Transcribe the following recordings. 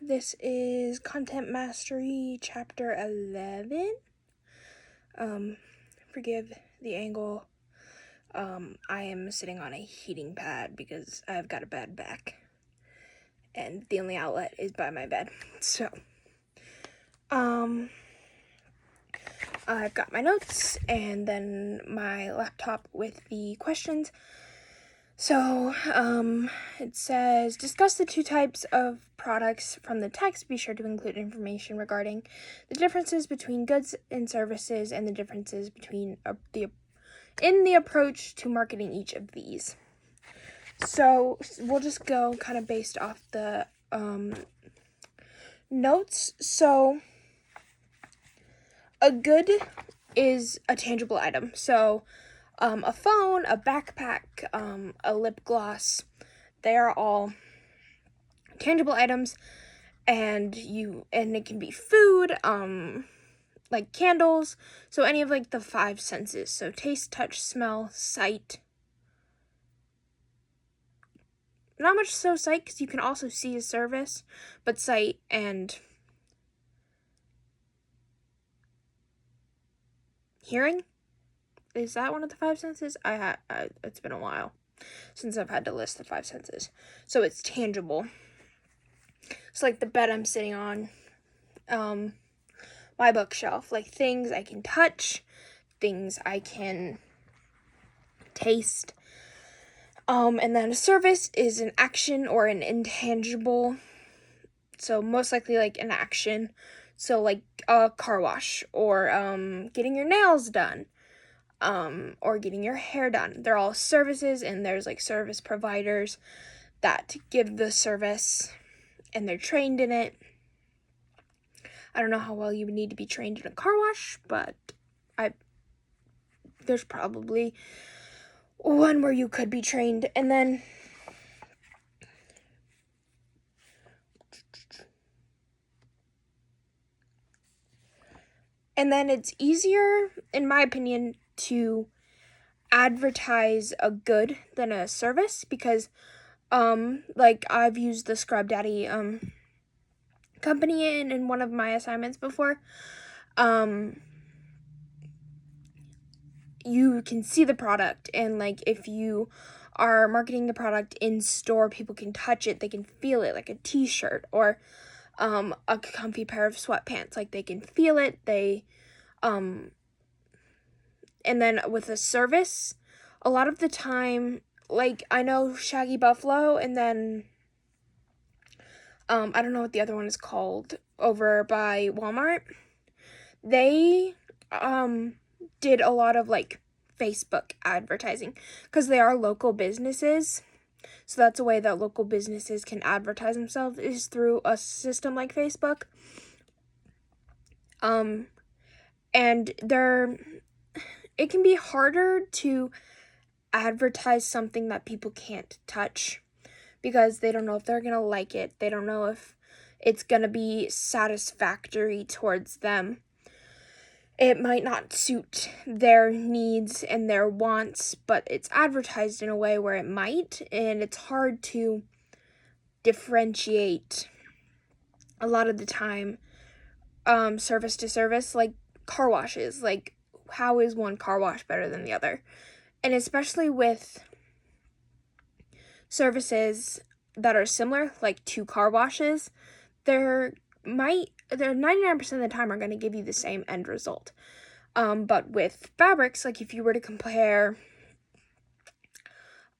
This is Content Mastery Chapter 11. Forgive the angle. I am sitting on a heating pad because I've got a bad back. And the only outlet is by my bed. So, I've got my notes and then my laptop with the questions. So, it says, discuss the two types of products from the text. Be sure to include information regarding the differences between goods and services and the differences between in the approach to marketing each of these. So, we'll just go kind of based off the, notes. So, a good is a tangible item. So, a phone, a backpack, a lip gloss, they are all tangible items, and it can be food, like candles, so any of like the five senses, so taste, touch, smell, sight. Not much so sight, because you can also see a service, but sight and hearing. Is that one of the five senses? It's been a while since I've had to list the five senses. So it's tangible. It's like the bed I'm sitting on, my bookshelf, like things I can touch, things I can taste. And then a service is an action or an intangible. So most likely like an action. So like a car wash or getting your nails done. Or getting your hair done. They're all services, and there's like service providers that give the service and they're trained in it. I don't know how well you would need to be trained in a car wash, but there's probably one where you could be trained. And then it's easier, in my opinion, to advertise a good than a service, because like I've used the Scrub Daddy company in one of my assignments before. You can see the product, and like if you are marketing the product in store, people can touch it, they can feel it, like a t-shirt or a comfy pair of sweatpants, like they can feel it. And then with a service, a lot of the time, like I know Shaggy Buffalo, and then I don't know what the other one is called, over by Walmart. They did a lot of like Facebook advertising because they are local businesses. So that's a way that local businesses can advertise themselves, is through a system like Facebook. And it can be harder to advertise something that people can't touch, because they don't know if they're going to like it. They don't know if it's going to be satisfactory towards them. It might not suit their needs and their wants, but it's advertised in a way where it might, and it's hard to differentiate a lot of the time, service to service, like car washes. Like, how is one car wash better than the other? And especially with services that are similar, like two car washes, they're 99% of the time are going to give you the same end result. But with fabrics, like if you were to compare,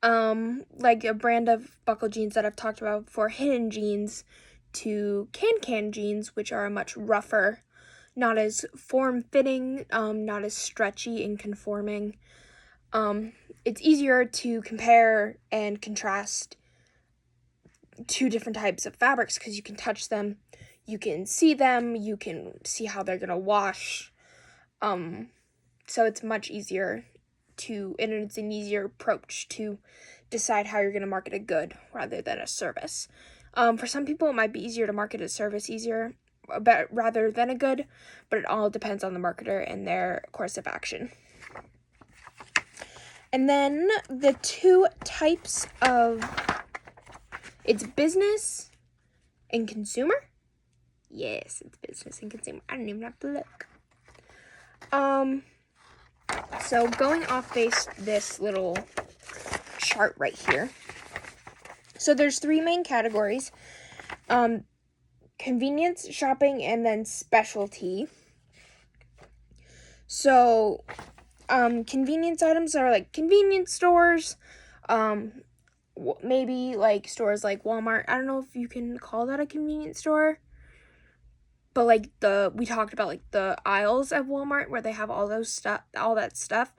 like a brand of buckle jeans that I've talked about before, Hidden Jeans, to Can jeans, which are much rougher, not as form-fitting, not as stretchy and conforming. It's easier to compare and contrast two different types of fabrics because you can touch them, you can see them, you can see how they're gonna wash. So it's much easier and it's an easier approach to decide how you're gonna market a good rather than a service. For some people, it might be easier to market a service rather than a good, but it all depends on the marketer and their course of action. And then the two types of, it's business and consumer. Yes, it's business and consumer. I don't even have to look. So going off this little chart right here. So there's 3 main categories. Convenience, shopping, and then specialty. So, convenience items are like convenience stores, maybe like stores like Walmart. I don't know if you can call that a convenience store, but like we talked about like the aisles at Walmart where they have all that stuff.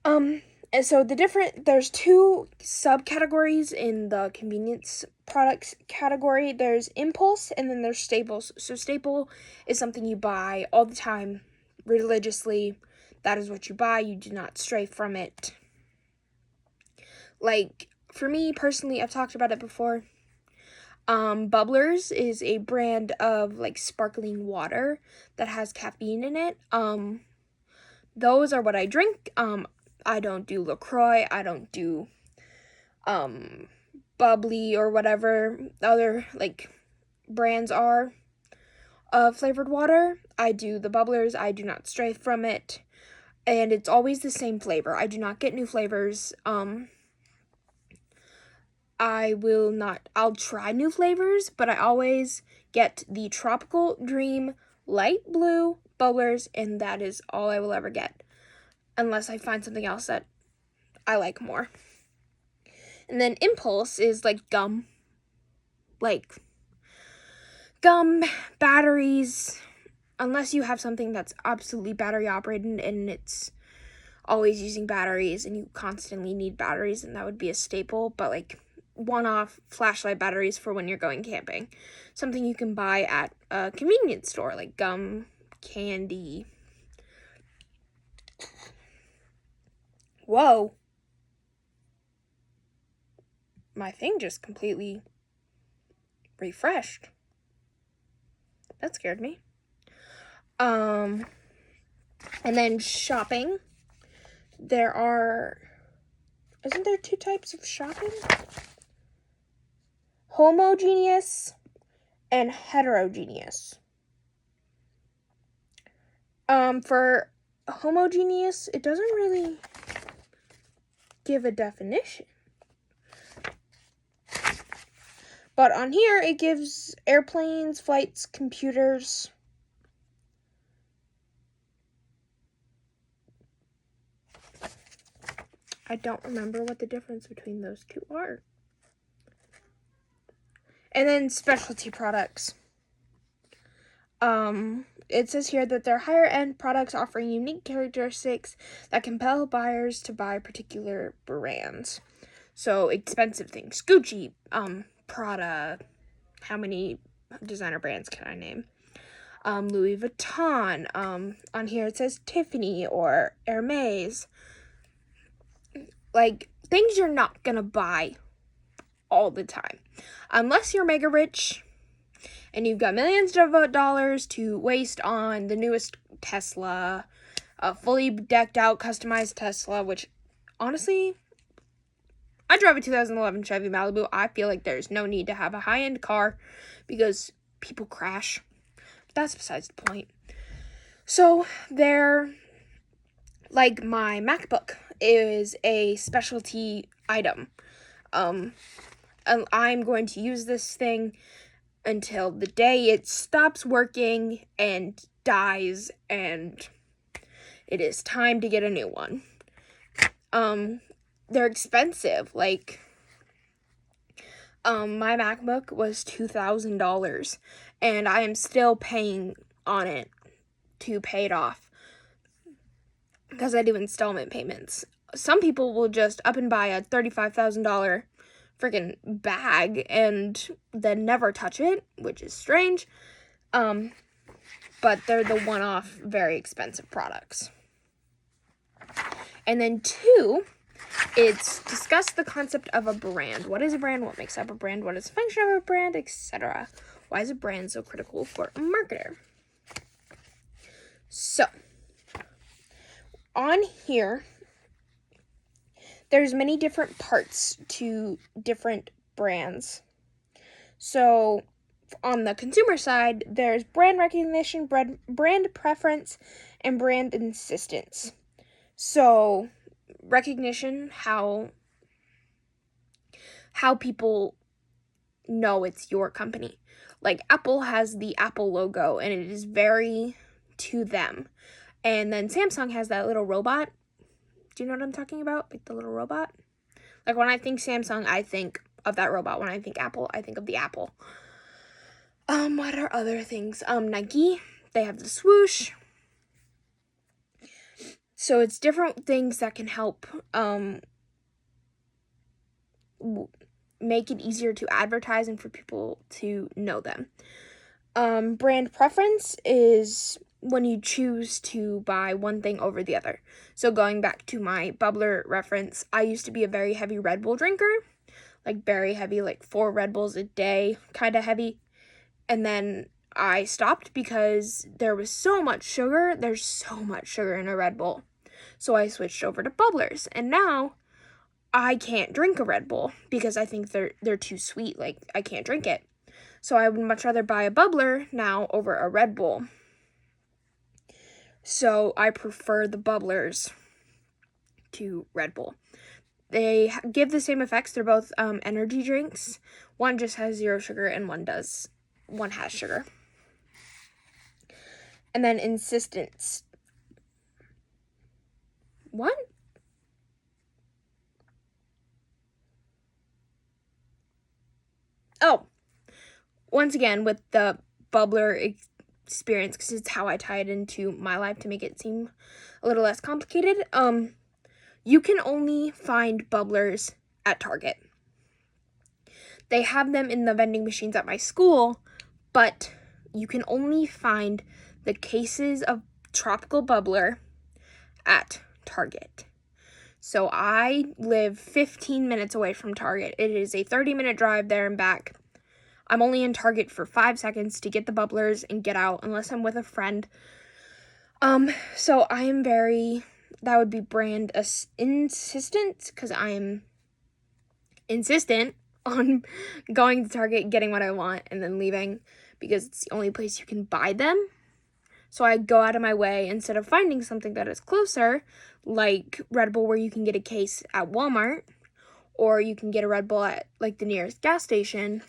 And so there's 2 subcategories in the convenience products category. There's impulse and then there's staples. So staple is something you buy all the time, religiously. That is what you buy. You do not stray from it. Like, for me personally, I've talked about it before. Bubblers is a brand of like sparkling water that has caffeine in it. Those are what I drink. I don't do LaCroix. I don't do bubbly or whatever other like brands are of flavored water. I do the bubblers. I do not stray from it. And it's always the same flavor. I do not get new flavors. I'll try new flavors, but I always get the Tropical Dream Light Blue Bubblers, and that is all I will ever get. Unless I find something else that I like more. And then impulse is like gum. Like gum, batteries. Unless you have something that's absolutely battery operated and it's always using batteries and you constantly need batteries, and that would be a staple. But like one-off flashlight batteries for when you're going camping. Something you can buy at a convenience store, like gum, candy. Whoa. My thing just completely refreshed. That scared me. And then shopping. Isn't there 2 types of shopping? Homogeneous and heterogeneous. For homogeneous, it doesn't really give a definition. But on here, it gives airplanes, flights, computers. I don't remember what the difference between those 2 are. And then specialty products. It says here that they're higher-end products offering unique characteristics that compel buyers to buy particular brands. So, expensive things. Gucci, Prada. How many designer brands can I name? Louis Vuitton. On here it says Tiffany or Hermes. Like, things you're not gonna buy all the time. Unless you're mega rich and you've got millions of dollars to waste on the newest Tesla, a fully decked out, customized Tesla, which, honestly, I drive a 2011 Chevy Malibu. I feel like there's no need to have a high-end car because people crash. That's besides the point. So, like my MacBook is a specialty item. And I'm going to use this thing until the day it stops working and dies, and it is time to get a new one. They're expensive. Like, my MacBook was $2,000, and I am still paying on it to pay it off because I do installment payments. Some people will just up and buy a $35,000 freaking bag and then never touch it, which is strange. But they're the one-off, very expensive products. And then 2, it's discuss the concept of a brand. What is a brand? What makes up a brand? What is the function of a brand? Etc. Why is a brand so critical for a marketer? So, on here, there's many different parts to different brands. So, on the consumer side, there's brand recognition, brand preference, and brand insistence. So, recognition, how people know it's your company. Like, Apple has the Apple logo, and it is very to them. And then Samsung has that little robot. Do you know what I'm talking about? Like, the little robot? Like, when I think Samsung, I think of that robot. When I think Apple, I think of the Apple. What are other things? Nike, they have the swoosh. So it's different things that can help make it easier to advertise and for people to know them. Brand preference is when you choose to buy one thing over the other. So going back to my bubbler reference, I used to be a very heavy Red Bull drinker, like very heavy, like 4 Red Bulls a day, kind of heavy. And then I stopped because there was so much sugar. There's so much sugar in a Red Bull. So I switched over to bubblers. And now I can't drink a Red Bull because I think they're too sweet. Like, I can't drink it. So I would much rather buy a bubbler now over a Red Bull. So I prefer the bubblers to Red Bull. They give the same effects. They're both energy drinks. One just has 0 sugar and one has sugar. And then insistence. What? Oh, once again, with the bubbler experience, because it's how I tie it into my life to make it seem a little less complicated, you can only find bubblers at Target. They have them in the vending machines at my school, but you can only find the cases of tropical bubbler at Target. So I live 15 minutes away from Target. It is a 30-minute drive there and back. I'm only in Target for 5 seconds to get the bubblers and get out, unless I'm with a friend. So I am that would be brand insistent, because I am insistent on going to Target, getting what I want, and then leaving, because it's the only place you can buy them. So I go out of my way, instead of finding something that is closer, like Red Bull, where you can get a case at Walmart, or you can get a Red Bull at, like, the nearest gas station,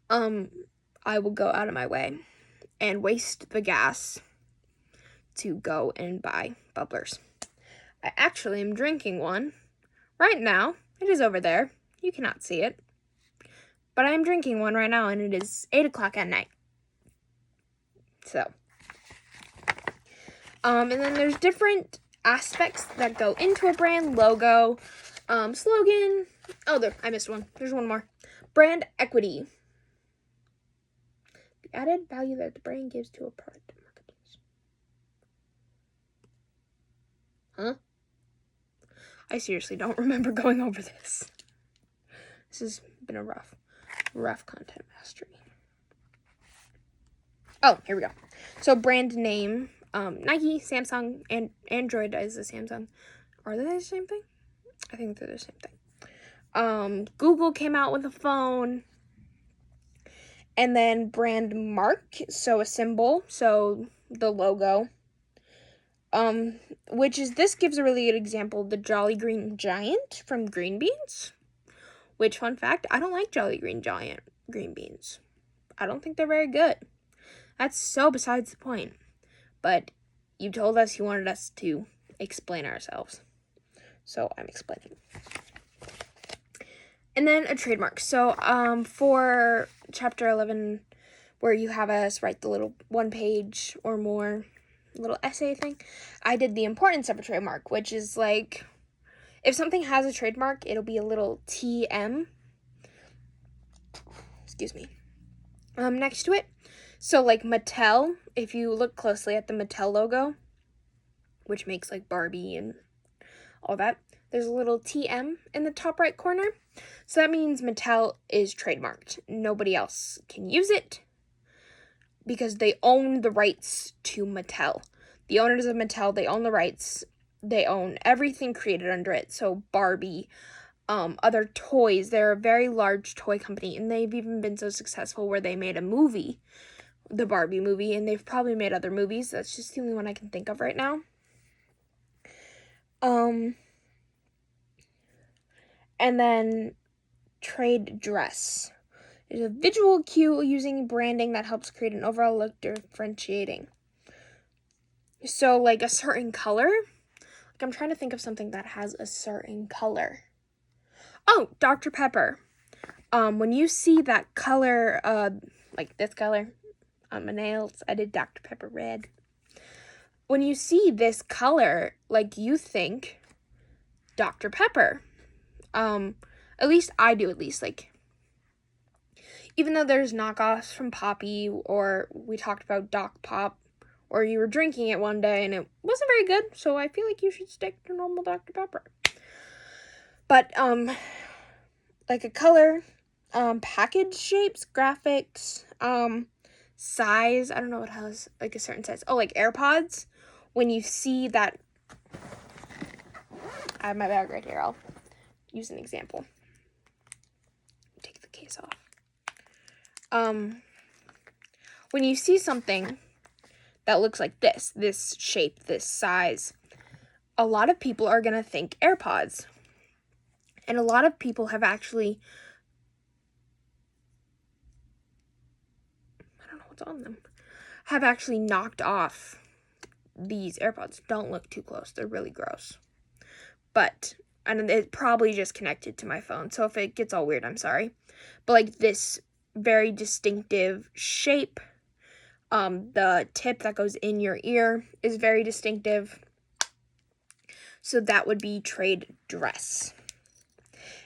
I will go out of my way and waste the gas to go and buy bubblers. I actually am drinking one right now. It is over there. You cannot see it. But I am drinking one right now, and it is 8 o'clock at night. So, and then there's different aspects that go into a brand: logo, slogan. Oh, there, I missed one. There's one more. Brand equity. The added value that the brand gives to a product. Huh? I seriously don't remember going over this. This has been a rough content mastery. Oh, here we go. So brand name, Nike, Samsung, and Android is the Samsung. Are they the same thing? I think they're the same thing. Google came out with a phone. And then brand mark, so a symbol, so the logo. This gives a really good example, the Jolly Green Giant from Green Beans. Which, fun fact, I don't like Jolly Green Giant green beans. I don't think they're very good. That's so besides the point. But you told us you wanted us to explain ourselves. So I'm explaining. And then a trademark. So for chapter 11, where you have us write the little 1-page or more little essay thing, I did the importance of a trademark, which is like, if something has a trademark, it'll be a little TM. Excuse me. Next to it. So like Mattel, if you look closely at the Mattel logo, which makes like Barbie and all that, there's a little TM in the top right corner. So that means Mattel is trademarked. Nobody else can use it because they own the rights to Mattel. The owners of Mattel, they own the rights. They own everything created under it. So Barbie, other toys. They're a very large toy company, and they've even been so successful where they made a movie, the Barbie movie, and they've probably made other movies. That's just the only one I can think of right now. And then trade dress. It's a visual cue using branding that helps create an overall look differentiating. So, like a certain color. Like, I'm trying to think of something that has a certain color. Oh, Dr. Pepper. When you see that color, like this color on my nails, I did Dr. Pepper red. When you see this color, like, you think Dr. Pepper. At least I do, like, even though there's knockoffs from Poppy, or we talked about Doc Pop, or you were drinking it one day and it wasn't very good, so I feel like you should stick to normal Dr. Pepper. But, like a color, package shapes, graphics, size, I don't know what has, like, a certain size. Oh, like AirPods, when you see that, I have my bag right here, I'll use an example. Take the case off. When you see something that looks like this shape, this size, a lot of people are going to think AirPods. And a lot of people have actually, I don't know what's on them, have actually knocked off these AirPods. Don't look too close. They're really gross. But, and it's probably just connected to my phone. So if it gets all weird, I'm sorry. But like this very distinctive shape, the tip that goes in your ear is very distinctive. So that would be trade dress.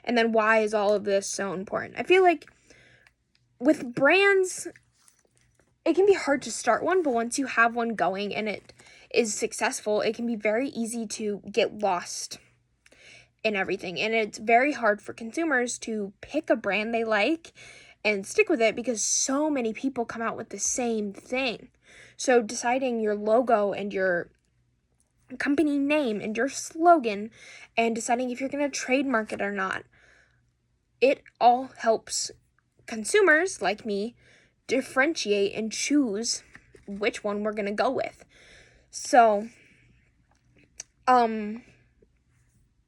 And then why is all of this so important? I feel like with brands, it can be hard to start one, but once you have one going and it is successful, it can be very easy to get lost in everything. And it's very hard for consumers to pick a brand they like and stick with it because so many people come out with the same thing. So deciding your logo and your company name and your slogan and deciding if you're going to trademark it or not, it all helps consumers like me differentiate and choose which one we're going to go with. So,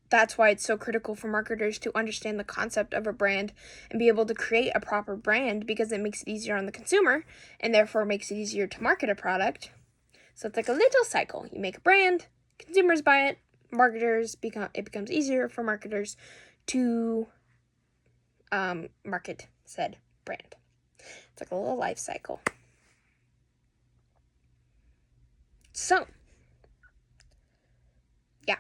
that's why it's so critical for marketers to understand the concept of a brand and be able to create a proper brand, because it makes it easier on the consumer and therefore makes it easier to market a product. So it's like a little cycle. You make a brand, consumers buy it, it becomes easier for marketers to market said brand. It's like a little life cycle. So, yeah.